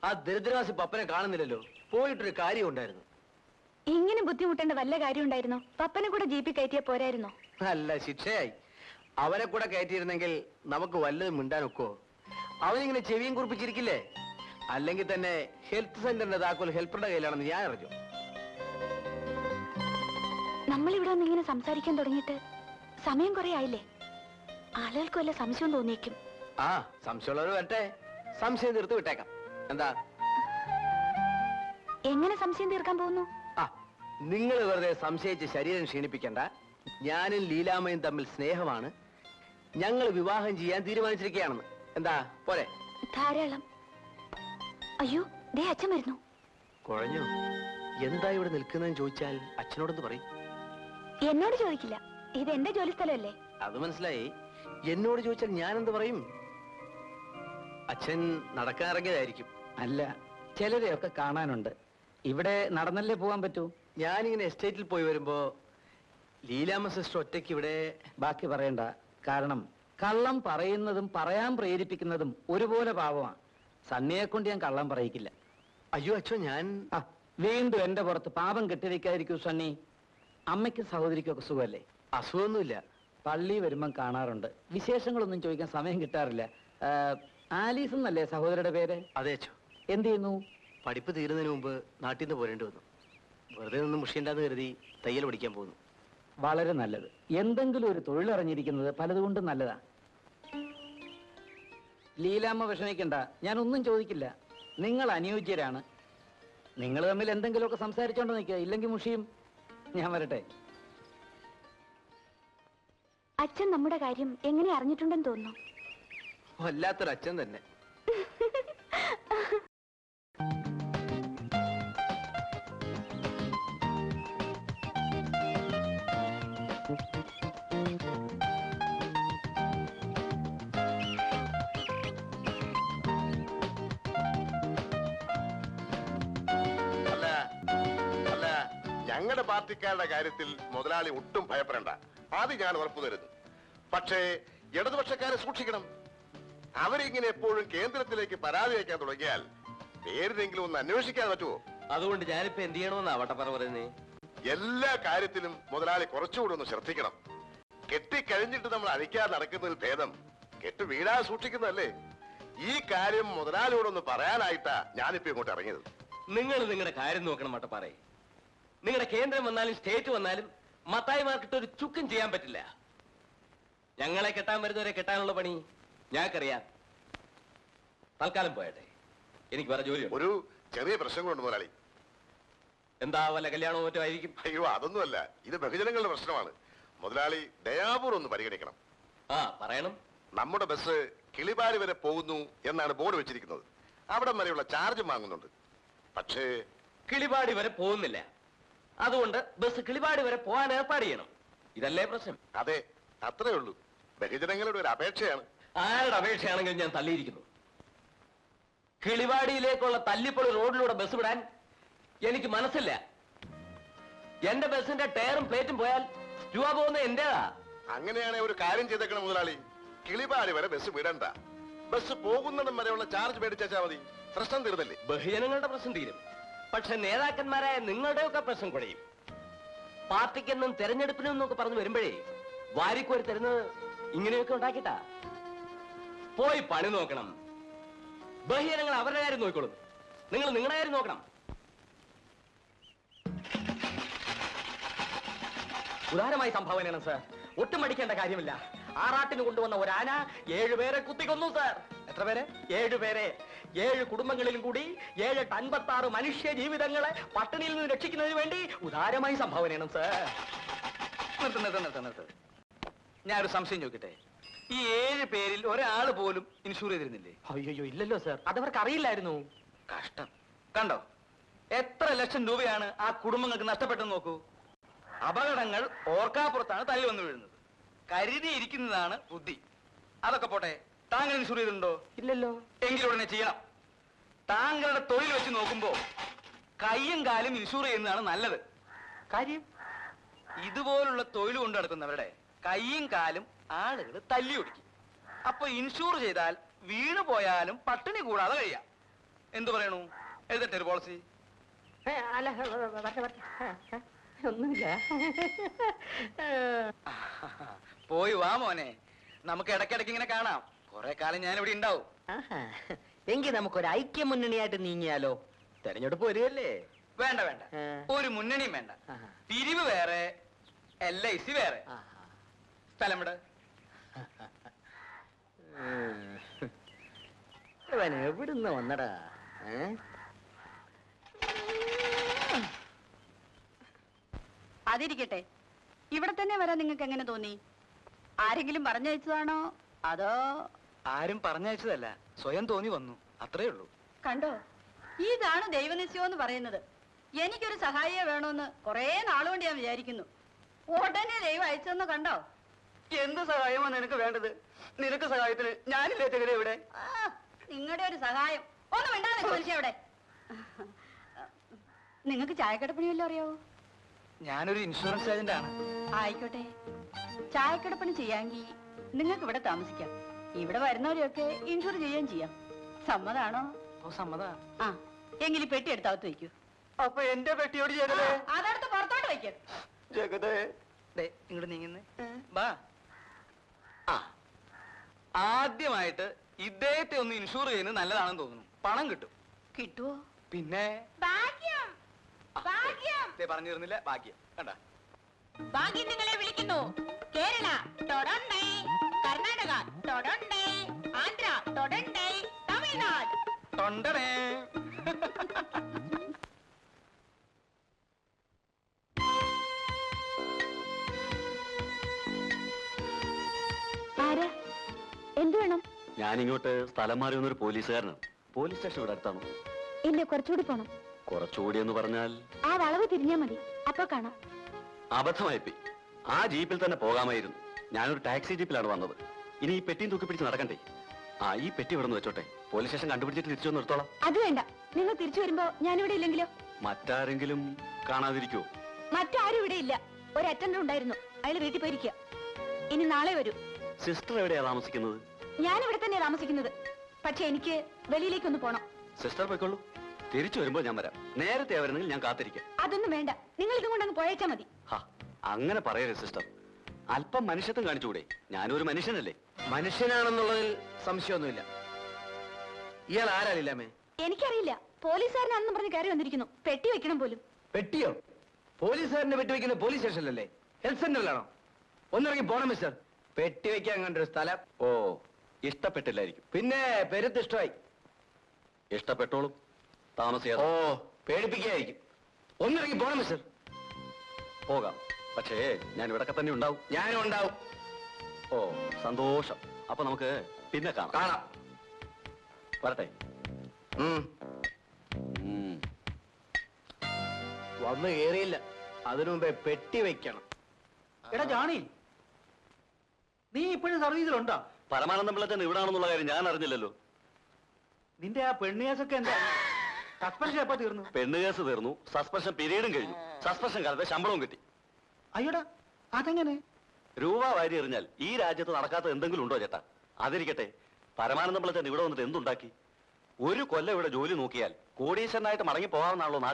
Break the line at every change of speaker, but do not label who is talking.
ആ ദരിദ്രവാസി പപ്പനെ കാണുന്നില്ലല്ലോ. പോയിട്ടൊരു കാര്യം ഉണ്ടായിരുന്നു.
ഇങ്ങനെ ബുദ്ധിമുട്ടേണ്ട വല്ല കാര്യം ഉണ്ടായിരുന്നോ? പപ്പനെ കൂടെ ജീപ്പിൽ കയറ്റിയാ പോരായിരുന്നോ?
അല്ല, ശിക്ഷയായി. അവനെ കൂടെ കയറ്റിയിരുന്നെങ്കിൽ നമുക്ക് വല്ലതും മിണ്ടാനൊക്കോ? അവനിങ്ങനെ ചെവിയും കുറിപ്പിച്ചിരിക്കില്ലേ? അല്ലെങ്കിൽ തന്നെ ഹെൽത്ത് സെന്ററിന്റെ താക്കോൽ ഹെൽപ്പറുടെ കയ്യിലാണെന്ന് ഞാൻ അറിഞ്ഞു.
നമ്മളിവിടെ ഒന്ന് ഇങ്ങനെ സംസാരിക്കാൻ തുടങ്ങിയിട്ട് സമയം കുറെ ആയില്ലേ? ആളുകൾക്ക് വല്ല സംശയം തോന്നിയേക്കും.
ആ, സംശയമുള്ളവർ വരട്ടെ, സംശയം തീർത്ത് വിട്ടേക്കാം. എന്താ?
എങ്ങനെ സംശയം തീർക്കാൻ പോകുന്നു?
ആ, നിങ്ങൾ വെറുതെ സംശയിച്ച് ശരീരം ക്ഷീണിപ്പിക്കണ്ട. ഞാനും ലീലാമ്മയും തമ്മിൽ സ്നേഹമാണ്. ഞങ്ങൾ വിവാഹം ചെയ്യാൻ തീരുമാനിച്ചിരിക്കുകയാണെന്ന്. എന്താ, പോരെ?
ധാരാളം. അയ്യോ, ദേ അച്ഛൻ വരുന്നു.
കുഴഞ്ഞു. എന്താ ഇവിടെ നിൽക്കുന്നതെന്ന് ചോദിച്ചാൽ അച്ഛനോടൊന്ന് പറയും.
എന്നോട് ചോദിക്കില്ല, ഇത് എന്റെ ജോലി സ്ഥലമല്ലേ.
അത് മനസ്സിലായി. എന്നോട് ചോദിച്ചാൽ ഞാൻ എന്ത് പറയും? അച്ഛൻ നടക്കാൻ ഇറങ്ങിയതായിരിക്കും.
അല്ല, ചിലരെയൊക്കെ കാണാനുണ്ട്. ഇവിടെ നടന്നല്ലേ പോകാൻ പറ്റൂ.
ഞാനിങ്ങനെ എസ്റ്റേറ്റിൽ പോയി വരുമ്പോ ലീലാമ്മ സിസ്റ്റർ ഒറ്റയ്ക്ക് ഇവിടെ.
ബാക്കി പറയണ്ട. കാരണം കള്ളം പറയുന്നതും പറയാൻ പ്രേരിപ്പിക്കുന്നതും ഒരുപോലെ പാവമാണ്. സണ്ണിയെ കൊണ്ട് ഞാൻ കള്ളം പറയിക്കില്ല.
അയ്യോ അച്ഛോ, ഞാൻ
വീണ്ടും എന്റെ പുറത്ത് പാപം കെട്ടിവെക്കാതിരിക്കൂ സണ്ണി. അമ്മയ്ക്കും സഹോദരിക്കൊക്കെ സുഖമല്ലേ?
അസുഖമൊന്നുമില്ല.
പള്ളി വരുമ്പം കാണാറുണ്ട്. വിശേഷങ്ങളൊന്നും ചോദിക്കാൻ സമയം കിട്ടാറില്ല. ആലീസ് എന്നല്ലേ സഹോദരിയുടെ പേര്?
അതെ അച്ഛോ.
എന്ത് ചെയ്യുന്നു?
പഠിപ്പ് തീരുന്നതിന് മുമ്പ് നാട്ടിൽ നിന്ന് പോരേണ്ടി വന്നു. വെറുതെ നിന്ന് മുഷിയണ്ടെന്ന് കരുതി തയ്യൽ പഠിക്കാൻ പോകുന്നു.
വളരെ നല്ലത്. എന്തെങ്കിലും ഒരു തൊഴിലറിഞ്ഞിരിക്കുന്നത് പലതുകൊണ്ടും നല്ലതാ. ലീലാമ്മ വിഷമിക്കണ്ട, ഞാൻ ഒന്നും ചോദിക്കില്ല. നിങ്ങൾ അനുയോജ്യരാണ്. നിങ്ങൾ തമ്മിൽ എന്തെങ്കിലുമൊക്കെ സംസാരിച്ചോണ്ട് നിൽക്കുക, ഇല്ലെങ്കിൽ മുഷിയും. ഞാൻ വരട്ടെ.
അച്ഛൻ നമ്മുടെ കാര്യം എങ്ങനെ അറിഞ്ഞിട്ടുണ്ടെന്ന് തോന്നുന്നു.
വല്ലാത്തൊരു അച്ഛൻ തന്നെ.
ഞങ്ങളുടെ പാർട്ടിക്കാരുടെ കാര്യത്തിൽ മുതലാളി ഒട്ടും ഭയപ്പെടേണ്ട. അത് ഞാൻ ഉറപ്പു തരുന്നു. പക്ഷേ ഇടതുപക്ഷക്കാരെ സൂക്ഷിക്കണം. അവരിങ്ങനെ എപ്പോഴും കേന്ദ്രത്തിലേക്ക് പരാതി വയ്ക്കാൻ തുടങ്ങിയാൽ പേരിനെങ്കിലും ഒന്ന് അന്വേഷിക്കാൻ പറ്റുമോ?
അതുകൊണ്ട് ഞാനിപ്പോ എന്ത് ചെയ്യണമെന്നാ വട്ടപ്പറ പറയുന്നേ?
എല്ലാ കാര്യത്തിലും മുതലാളി കുറച്ചുകൂടി ഒന്ന് ശ്രദ്ധിക്കണം. കെട്ടിക്കഴിഞ്ഞിട്ട് നമ്മൾ അഴിക്കാതെ നടക്കുന്നതിൽ ഭേദം കെട്ട് വീഴാതെ സൂക്ഷിക്കുന്നതല്ലേ. ഈ കാര്യം മുതലാളിയോടൊന്ന് പറയാനായിട്ടാ ഞാനിപ്പോ ഇങ്ങോട്ട് ഇറങ്ങിയത്.
നിങ്ങൾ നിങ്ങളുടെ കാര്യം നോക്കണം വട്ടപ്പാറേ. നിങ്ങളുടെ കേന്ദ്രം വന്നാലും സ്റ്റേറ്റ് വന്നാലും മത്തായിമാർക്കിട്ട് ഒരു ചുക്കും ചെയ്യാൻ പറ്റില്ല. ഞങ്ങളെ കെട്ടാൻ വരുന്നവരെ കെട്ടാനുള്ള പണി ഞങ്ങൾക്കറിയാം. തൽക്കാലം പോയട്ടെ, എനിക്ക് വേറെ ജോലിയുണ്ട്.
ഒരു ചെറിയ പ്രശ്നങ്ങളുണ്ട് മുതലാളി.
എന്താ, വല്ല കല്യാണമോ മറ്റോ ആയിരിക്കും?
അയ്യോ, അതൊന്നുമല്ല. ഇത് ബഹുജനങ്ങളുടെ പ്രശ്നമാണ്. മുതലാളി ദയാപൂർവ്വം ഒന്ന് പരിഗണിക്കണം.
ആ, പറയണം.
നമ്മുടെ ബസ് കിളിപാരി വരെ പോകുന്നു എന്നാണ് ബോർഡ് വെച്ചിരിക്കുന്നത്. അവിടം വരെയുള്ള ചാർജ് വാങ്ങുന്നുണ്ട്. പക്ഷേ
കിളിപാടി വരെ പോകുന്നില്ല. അതുകൊണ്ട് ബസ് കിളിപാടി വരെ പോകാൻ ഏർപ്പാട് ചെയ്യണം. ഇതല്ലേ പ്രശ്നം?
അതെ, അത്രേ ഉള്ളൂ. ബഹുജനങ്ങളുടെ ഒരു അപേക്ഷയാണ്.
ആരുടെ അപേക്ഷയാണെങ്കിൽ ഞാൻ തള്ളിയിരിക്കുന്നു. കിളിവാടിയിലേക്കുള്ള തല്ലിപ്പൊളി റോഡിലൂടെ ബസ് വിടാൻ എനിക്ക് മനസ്സില്ല. എന്റെ ബസിന്റെ ടയറും പ്ലേറ്റും പോയാൽ രൂപ പോകുന്ന എന്റേതാ.
അങ്ങനെയാണെങ്കിൽ ഒരു കാര്യം ചെയ്തേക്കണം മുതലാളി. കിളിപാടി വരെ ബസ് വിടണ്ട. ബസ് പോകുന്നിടം വരെയുള്ള ചാർജ് മേടിച്ചാൽ മതി. പ്രശ്നം തീർന്നല്ലേ?
ബഹുജനങ്ങളുടെ പ്രശ്നം തീരും. പക്ഷെ നേതാക്കന്മാരായ നിങ്ങളുടെയൊക്കെ പ്രശ്നം കുഴയും. പാർട്ടിക്കെന്നും തെരഞ്ഞെടുപ്പിനും എന്നൊക്കെ പറഞ്ഞു വരുമ്പോഴേ വാരിക്കോരി തരുന്നത് ഇങ്ങനെയൊക്കെ ഉണ്ടാക്കിട്ടാ. പോയി പണി നോക്കണം. ബഹുജനങ്ങൾ അവരുടെ കാര്യം നോക്കിക്കോളും. നിങ്ങൾ നിങ്ങളുടെ കാര്യം നോക്കണം. ഉദാരമായി സംഭാവനയാണ് സാർ. ഒട്ടും മടിക്കേണ്ട കാര്യമില്ല. ആറാട്ടിന് കൊണ്ടുവന്ന ഒരു ആന 7 പേരെ കുത്തിക്കൊന്നു സാർ. എത്ര പേരെ? 7 പേരെ. 7 കുടുംബങ്ങളിലും കൂടി 756 മനുഷ്യ ജീവിതങ്ങളെ പട്ടിണിയിൽ നിന്ന് രക്ഷിക്കുന്നതിന് വേണ്ടി ഉദാരമായി സംഭാവനയാണ് സാർ.
നിർത്ത്. ഞാനൊരു സംശയം ചോദിക്കട്ടെ. ഈ 7 പേരിൽ ഒരാള് പോലും ഇൻഷൂർ ചെയ്തിരുന്നില്ലേ?
അയ്യോ, ഇല്ലല്ലോ സാർ. അതവർക്ക് അറിയില്ലായിരുന്നു.
കഷ്ടം. കണ്ടോ എത്ര ലക്ഷം രൂപയാണ് ആ കുടുംബങ്ങൾക്ക് നഷ്ടപ്പെട്ടെന്ന് നോക്കൂ. അപകടങ്ങൾ ഓർക്കാപ്പുറത്താണ് തല്ലി വന്നു വീഴുന്നത്. കരുതിയിരിക്കുന്നതാണ് ബുദ്ധി. അതൊക്കെ പോട്ടെ, താങ്കൾ ഇൻഷൂർ ചെയ്തിട്ടുണ്ടോ?
ഇല്ലല്ലോ.
എങ്കിലും ഉടനെ ചെയ്യണം. താങ്കളുടെ തൊഴിൽ വെച്ച് നോക്കുമ്പോ കയ്യും കാലും ഇൻഷൂർ ചെയ്യുന്നതാണ് നല്ലത്.
കാര്യം
ഇതുപോലുള്ള തൊഴിൽ കൊണ്ട് നടക്കുന്നവരുടെ കയ്യും കാലും ആളുകൾ തല്ലി ഒടിക്കും. അപ്പൊ ഇൻഷൂർ ചെയ്താൽ വീണു പോയാലും പട്ടിണി കൂടാതെ കഴിയാം. എന്തു പറയണു? എഴുതട്ടെ ഒരു പോളിസി?
അല്ല വരട്ടെ വരട്ടെ. ഒന്നുമില്ല.
പോയി വാ മോനെ, നമുക്ക് ഇടയ്ക്കിടയ്ക്ക് ഇങ്ങനെ കാണാം. കുറെ കാലം ഞാൻ ഇവിടെ ഉണ്ടാവും.
എങ്കിൽ നമുക്കൊരു ഐക്യ മുന്നണിയായിട്ട് നീങ്ങിയാലോ? തെരഞ്ഞെടുപ്പ് വരികയല്ലേ?
വേണ്ട വേണ്ട, ഒരു മുന്നണിയും വേണ്ട. പിരിവ് വേറെ, LIC വേറെ. സ്ഥലം ഇവിടെ.
ഇവൻ എവിടുന്ന് വന്നടാ?
അതിരിക്കട്ടെ, ഇവിടെ തന്നെ വരാൻ നിങ്ങൾക്ക് എങ്ങനെ തോന്നി? ആരെങ്കിലും പറഞ്ഞയച്ചതാണോ അതോ?
ആരും പറഞ്ഞയച്ചതല്ല, സ്വയം തോന്നി വന്നു, അത്രേ ഉള്ളൂ.
കണ്ടോ, ഇതാണ് ദൈവനിശ്ചയം എന്ന് പറയുന്നത്. എനിക്കൊരു സഹായിയെ വേണമെന്ന് കുറെ നാളുകൊണ്ട് ഞാൻ വിചാരിക്കുന്നു. ഉടനെ ദൈവം അയച്ചെന്ന് കണ്ടോ?
എന്ത് സഹായമാണ് നിനക്ക് വേണ്ടത്? നിനക്ക് സഹായത്തിന് ഞാനില്ലേ ചെകരെ ഇവിടെ?
നിങ്ങളുടെ ഒരു സഹായം ഒന്നും വേണ്ടാതെ മനുഷ്യ അവിടെ. നിങ്ങൾക്ക് ചായക്കടപ്പണി വല്ലതും അറിയാവോ?
ഞാനൊരു ഇൻഷുറൻസ് ഏജന്റ് ആണ്.
ആയിക്കോട്ടെ, ചായക്കടപ്പണി ചെയ്യാമെങ്കിൽ നിങ്ങൾക്ക് ഇവിടെ താമസിക്കാം. ഇവിടെ വരുന്നവരെയൊക്കെ ഇൻഷുർ ചെയ്യുകയും ചെയ്യാം. സമ്മതാണോ?
ഓ സമ്മത.
ആ, എങ്കിൽ ഈ പെട്ടി എടുത്തകത്ത് വയ്ക്കൂ.
അപ്പൊ എന്റെ പെട്ടിയോട് ജഗതേ.
അതടുത്ത് പുറത്തോട്ട് വയ്ക്കും.
ജഗതേ, ഇങ്ങോട്ട് നീങ്ങുന്നേ, ബാ. ആ, ആദ്യമായിട്ട് ഇദ്ദേഹത്തെ ഒന്ന് ഇൻഷുർ ചെയ്യുന്നത് നല്ലതാണെന്ന് തോന്നുന്നു. പണം കിട്ടും.
കിട്ടുവോ?
പിന്നെ
ഭാഗ്യം, ഭാഗ്യം.
പറഞ്ഞു തരുന്നില്ല, ഭാഗ്യം. കണ്ട,
ഭാഗ്യം നിങ്ങളെ വിളിക്കുന്നു. കേരള തൊടണ്ടേ, കർണാടക തൊടണ്ടേ, ആന്ധ്ര തൊടണ്ടേ, തമിഴ്നാട്
തൊണ്ടടേ.
ആരാ? എന്തു വേണം?
ഞാനിങ്ങോട്ട് സ്ഥലം മാറി വന്നൊരു പോലീസുകാരനാണ്. പോലീസ് സ്റ്റേഷൻ ഇവിടെ അടുത്താണോ?
ഇല്ല, കുറച്ചുകൂടി പോണം.
കുറച്ചുകൂടി എന്ന് പറഞ്ഞാൽ
ആ വളവ് തിരിഞ്ഞാ മതി, അപ്പൊ കാണാം.
അബദ്ധമായിപ്പോയി. ആ ജീപ്പിൽ തന്നെ പോകാമായിരുന്നു. ഞാനൊരു ടാക്സി ജീപ്പിലാണ് വന്നത്. ഇനി ഈ പെട്ടിയും തൂക്കി പിടിച്ച് നടക്കണ്ടേ? ആ, ഈ പെട്ടി ഇവിടെ നിന്ന് വെച്ചോട്ടെ. പോലീസ് സ്റ്റേഷൻ കണ്ടുപിടിച്ചിട്ട് തിരിച്ചു വന്ന് എടുത്തോളാം.
അത് വേണ്ട, നിങ്ങൾ തിരിച്ചു വരുമ്പോ ഞാനിവിടെ ഇല്ലെങ്കിലോ?
മറ്റാരെങ്കിലും കാണാതിരിക്കുവോ?
മറ്റാരും ഇവിടെ ഇല്ല. ഒരു അറ്റൻഡർ ഉണ്ടായിരുന്നു, അയാൾ വീട്ടിൽ പോയിരിക്കുക. ഇനി നാളെ വരൂ.
സിസ്റ്റർ എവിടെയാ താമസിക്കുന്നത്?
ഞാനിവിടെ തന്നെയാ താമസിക്കുന്നത്. പക്ഷെ എനിക്ക് വെളിയിലേക്കൊന്ന് പോണം.
സിസ്റ്റർ പോയിക്കോളൂ, തിരിച്ചു വരുമ്പോൾ ഞാൻ വരാം. നേരത്തെ വരുന്നെങ്കിൽ ഞാൻ കാത്തിരിക്കാം.
അതൊന്നും വേണ്ട, നിങ്ങൾ ഇതും കൊണ്ടങ്ങ് പോയേച്ചാ മതി.
ഹാ, അങ്ങനെ പറയരുത് സിസ്റ്റർ. അല്പം മനുഷ്യത്വം കാണിച്ചുകൂടെ? ഞാനൊരു മനുഷ്യനല്ലേ?
മനുഷ്യനാണെന്നുള്ളതിൽ സംശയമൊന്നുമില്ല. ഇയാൾ ആരാളില്ലാമേ?
എനിക്കറിയില്ല. പോലീസുകാരനാണെന്ന് പറഞ്ഞ് കയറി വന്നിരിക്കുന്നു. പെട്ടി വെക്കണം പോലും.
പെട്ടിയോ? പോലീസുകാരനെ പെട്ടി വെക്കുന്ന പോലീസ് സ്റ്റേഷനിലല്ലേ? ഹെൽത്ത് സെന്ററിലാണോ? ഒന്നിറങ്ങി പോണം മിസ്റ്റർ. പെട്ടി വെക്കാൻ കണ്ടൊരു സ്ഥലം.
ഓ, ഇഷ്ടപ്പെട്ടില്ലായിരിക്കും.
പിന്നെ പെരുത്ത് ഇഷ്ടമായി.
ഇഷ്ടപ്പെട്ടോളും, താമസിയാതെ.
ഓ, പേടിപ്പിക്കായിരിക്കും. ഒന്നിറങ്ങി പോണം മിസ്റ്റർ.
പോകാം, പക്ഷേ ഞാൻ ഇവിടൊക്കെ തന്നെ ഉണ്ടാവും.
ഞാനും ഉണ്ടാവും.
ഓ, സന്തോഷം. അപ്പൊ നമുക്ക് പിന്നെ കാണാം.
കാണാം.
വരട്ടെ.
ഉം.
ഉം.
വന്ന് കേറിയില്ല, അതിനു മുമ്പേ പെട്ടി വെക്കണം.
എടാ ജാണി, നീ ഇപ്പോഴും സർവീസിലുണ്ടോ?
പരമാനന്ദം പിള്ളച്ചൻ ഇവിടാണെന്നുള്ള കാര്യം ഞാൻ അറിഞ്ഞില്ലല്ലോ.
നിന്റെ ആ പെണ്ണുകേസൊക്കെ എന്താ? സസ്പെൻഷൻ എപ്പോ തീർന്നു?
പെണ്ണ് കേസ് തീർന്നു, സസ്പെൻഷൻ പീരീഡും കഴിഞ്ഞു. സസ്പെൻഷൻ കാലത്തെ ശമ്പളവും കിട്ടി.
അയ്യോടാ, അതെങ്ങനെ?
രൂപ വാരി എറിഞ്ഞാൽ ഈ രാജ്യത്ത് നടക്കാത്ത എന്തെങ്കിലും ഉണ്ടോ ചേട്ടാ? അതിരിക്കട്ടെ, പരമാനന്ദം പിള്ളച്ചൻ ഇവിടെ വന്നിട്ട് എന്തുണ്ടാക്കി? ഒരു കൊല്ലം ഇവിടെ ജോലി നോക്കിയാൽ കോടീശ്വരനായിട്ട് മടങ്ങി പോകാമെന്നാണല്ലോ നാട്ടിൽ